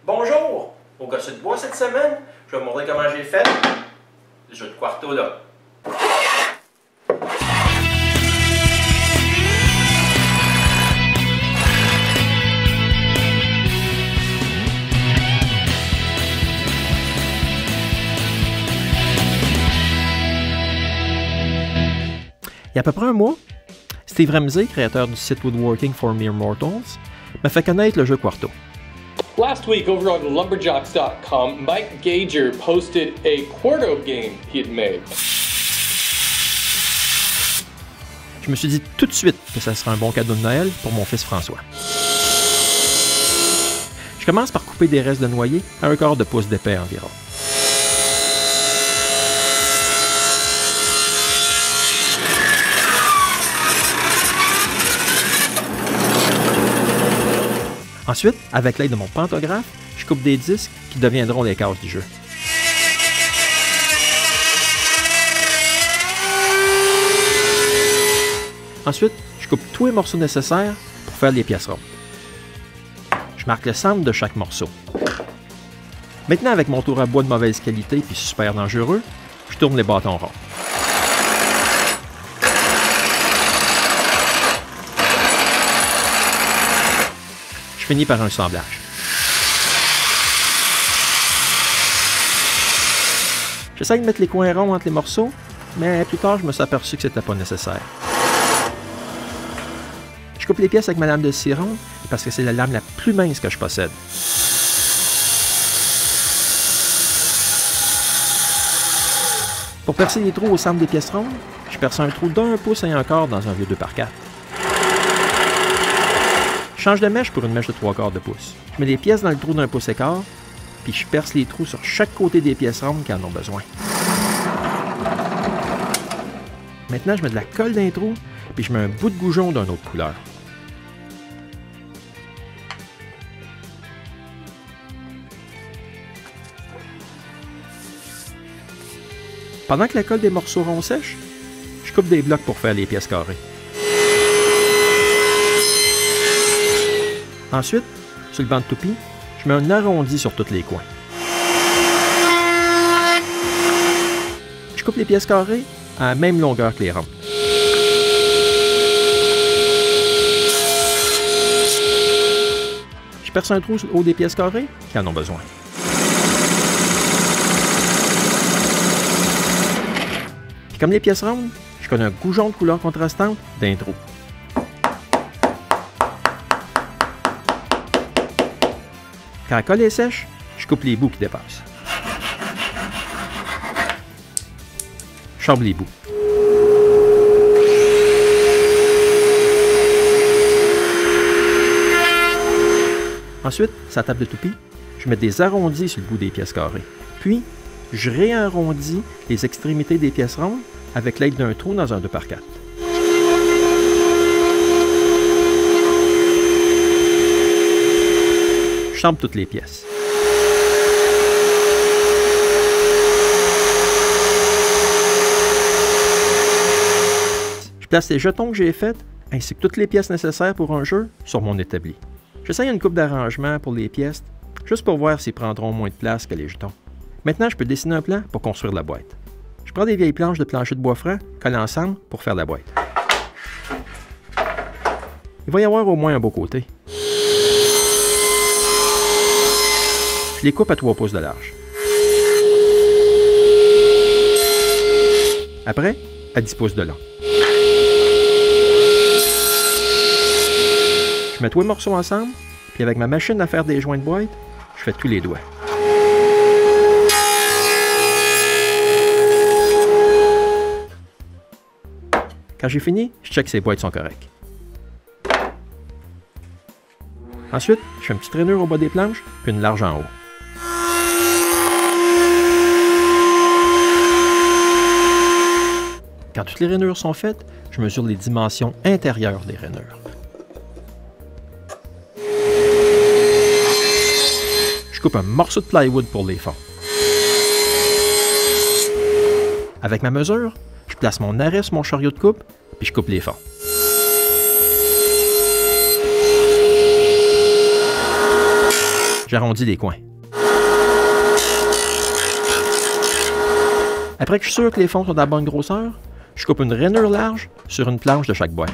Bonjour! Au gossu de bois cette semaine, je vais vous montrer comment j'ai fait le jeu de Quarto là. Il y a à peu près un mois, Steve Ramsey, créateur du site Woodworking for Mere Mortals, m'a fait connaître le jeu Quarto. Last week over on lumberjacks.com, Mike Gager posted a Quarto game he had made. Je me suis dit tout de suite que ça serait un bon cadeau de Noël pour mon fils François. Je commence par couper des restes de noyer à 1/4 de pouce d'épais environ. Ensuite, avec l'aide de mon pantographe, je coupe des disques qui deviendront les cases du jeu. Ensuite, je coupe tous les morceaux nécessaires pour faire les pièces rondes. Je marque le centre de chaque morceau. Maintenant, avec mon tour à bois de mauvaise qualité puis super dangereux, je tourne les bâtons ronds. Je finis par un assemblage. J'essaie de mettre les coins ronds entre les morceaux, mais plus tard, je me suis aperçu que c'était pas nécessaire. Je coupe les pièces avec ma lame de scie ronde parce que c'est la lame la plus mince que je possède. Pour percer les trous au centre des pièces rondes, je perce un trou d'1 pouce et encore dans un vieux 2x4. Je change de mèche pour une mèche de 3/4 de pouce. Je mets les pièces dans le trou d'1 pouce et quart, puis je perce les trous sur chaque côté des pièces rondes qui en ont besoin. Maintenant, je mets de la colle dans les trous, puis je mets un bout de goujon d'une autre couleur. Pendant que la colle des morceaux ronds sèche, je coupe des blocs pour faire les pièces carrées. Ensuite, sur le banc de toupie, je mets un arrondi sur tous les coins. Je coupe les pièces carrées à la même longueur que les ronds. Je perce un trou sur le haut des pièces carrées qui en ont besoin. Puis comme les pièces rondes, je colle un goujon de couleur contrastante d'un trou. Quand la colle est sèche, je coupe les bouts qui dépassent. Je chambre les bouts. Ensuite, sur la table de toupie, je mets des arrondis sur le bout des pièces carrées. Puis, je réarrondis les extrémités des pièces rondes avec l'aide d'un trou dans un 2x4. Je chambre toutes les pièces. Je place les jetons que j'ai faits, ainsi que toutes les pièces nécessaires pour un jeu, sur mon établi. J'essaye une coupe d'arrangement pour les pièces, juste pour voir s'ils prendront moins de place que les jetons. Maintenant, je peux dessiner un plan pour construire la boîte. Je prends des vieilles planches de plancher de bois franc, collées ensemble pour faire la boîte. Il va y avoir au moins un beau côté. Je les coupe à 3 pouces de large. Après, à 10 pouces de long. Je mets tous les morceaux ensemble, puis avec ma machine à faire des joints de boîte, je fais tous les doigts. Quand j'ai fini, je check si les boîtes sont correctes. Ensuite, je fais une petite rainure au bas des planches, puis une large en haut. Quand toutes les rainures sont faites, je mesure les dimensions intérieures des rainures. Je coupe un morceau de plywood pour les fonds. Avec ma mesure, je place mon arrêt sur mon chariot de coupe, puis je coupe les fonds. J'arrondis les coins. Après que je suis sûr que les fonds sont de la bonne grosseur, je coupe une rainure large sur une planche de chaque boîte.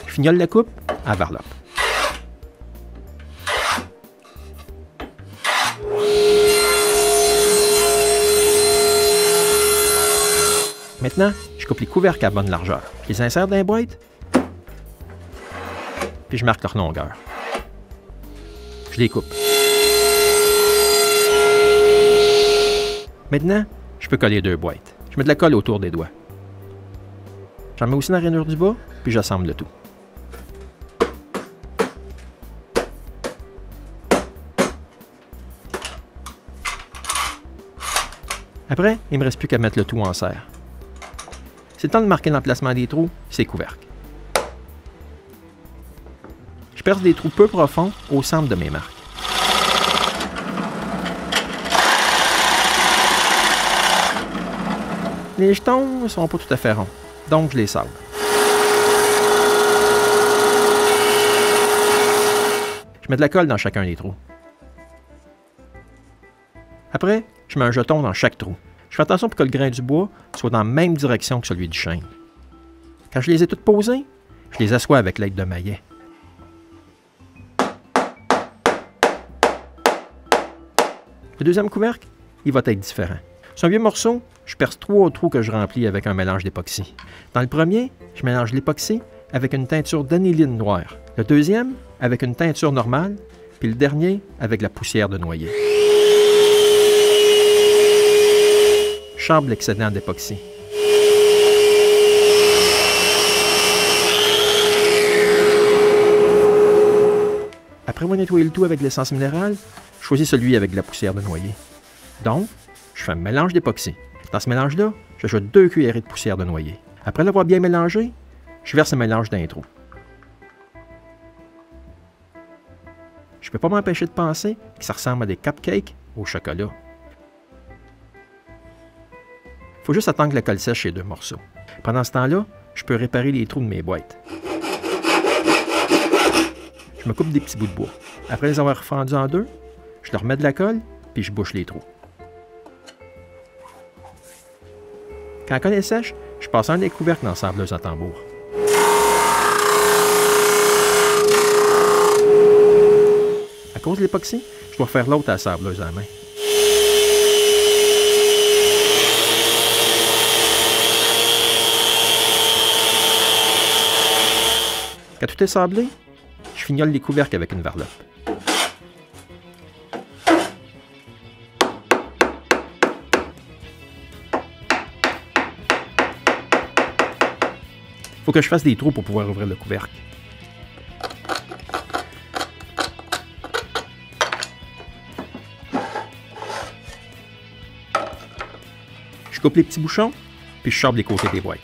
Je fignole la coupe à varlope. Maintenant, je coupe les couvercles à bonne largeur. Je les insère dans les boîtes, puis je marque leur longueur. Je les coupe. Maintenant, je peux coller 2 boîtes. Je mets de la colle autour des doigts. J'en mets aussi dans la rainure du bas, puis j'assemble le tout. Après, il ne me reste plus qu'à mettre le tout en serre. C'est le temps de marquer l'emplacement des trous, c'est couvercle. Je perce des trous peu profonds au centre de mes marques. Les jetons ne sont pas tout à fait ronds, donc je les sable. Je mets de la colle dans chacun des trous. Après, je mets un jeton dans chaque trou. Je fais attention pour que le grain du bois soit dans la même direction que celui du chêne. Quand je les ai toutes posées, je les assois avec l'aide de maillet. Le deuxième couvercle, il va être différent. Sur un vieux morceau, je perce 3 trous que je remplis avec un mélange d'époxy. Dans le premier, je mélange l'époxy avec une teinture d'aniline noire. Le deuxième, avec une teinture normale, puis le dernier, avec la poussière de noyer. Je chambre l'excédent d'époxy. Après avoir nettoyé le tout avec l'essence minérale, je choisis celui avec de la poussière de noyer. Donc, je fais un mélange d'époxy. Dans ce mélange-là, j'ajoute 2 cuillerées de poussière de noyer. Après l'avoir bien mélangé, je verse le mélange dans un trou. Je ne peux pas m'empêcher de penser que ça ressemble à des cupcakes au chocolat. Il faut juste attendre que la colle sèche les 2 morceaux. Pendant ce temps-là, je peux réparer les trous de mes boîtes. Je me coupe des petits bouts de bois. Après les avoir fendus en 2, je leur mets de la colle, puis je bouche les trous. Quand la colle est sèche, je passe un des couvercles dans la sableuse à tambour. À cause de l'époxy, je dois faire l'autre à la sableuse à la main. Quand tout est sablé, je fignole les couvercles avec une varlope. Il faut que je fasse des trous pour pouvoir ouvrir le couvercle. Je coupe les petits bouchons, puis je charpe les côtés des boîtes.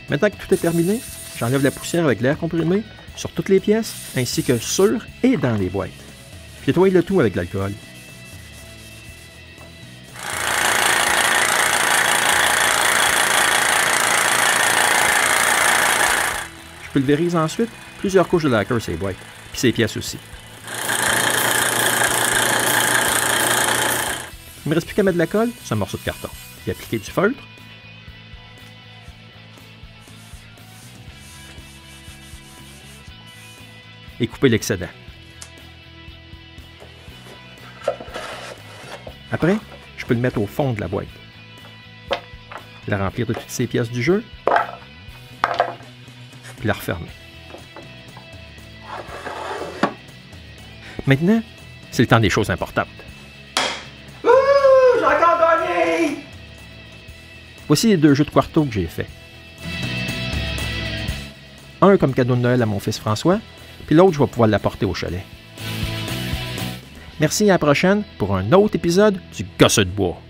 Maintenant que tout est terminé, j'enlève la poussière avec l'air comprimé sur toutes les pièces, ainsi que sur et dans les boîtes. Je nettoie le tout avec de l'alcool. Je pulvérise ensuite plusieurs couches de lacquer sur les boîtes, puis ces pièces aussi. Il ne me reste plus qu'à mettre de la colle sur un morceau de carton, puis appliquer du feutre. Et couper l'excédent. Après, je peux le mettre au fond de la boîte. La remplir de toutes ces pièces du jeu. Puis la refermer. Maintenant, c'est le temps des choses importantes. Ouh, j'ai encore gagné! Voici les 2 jeux de Quarto que j'ai faits. Un comme cadeau de Noël à mon fils François, puis l'autre, je vais pouvoir l'apporter au chalet. Merci, à la prochaine pour un autre épisode du Gosseux de bois.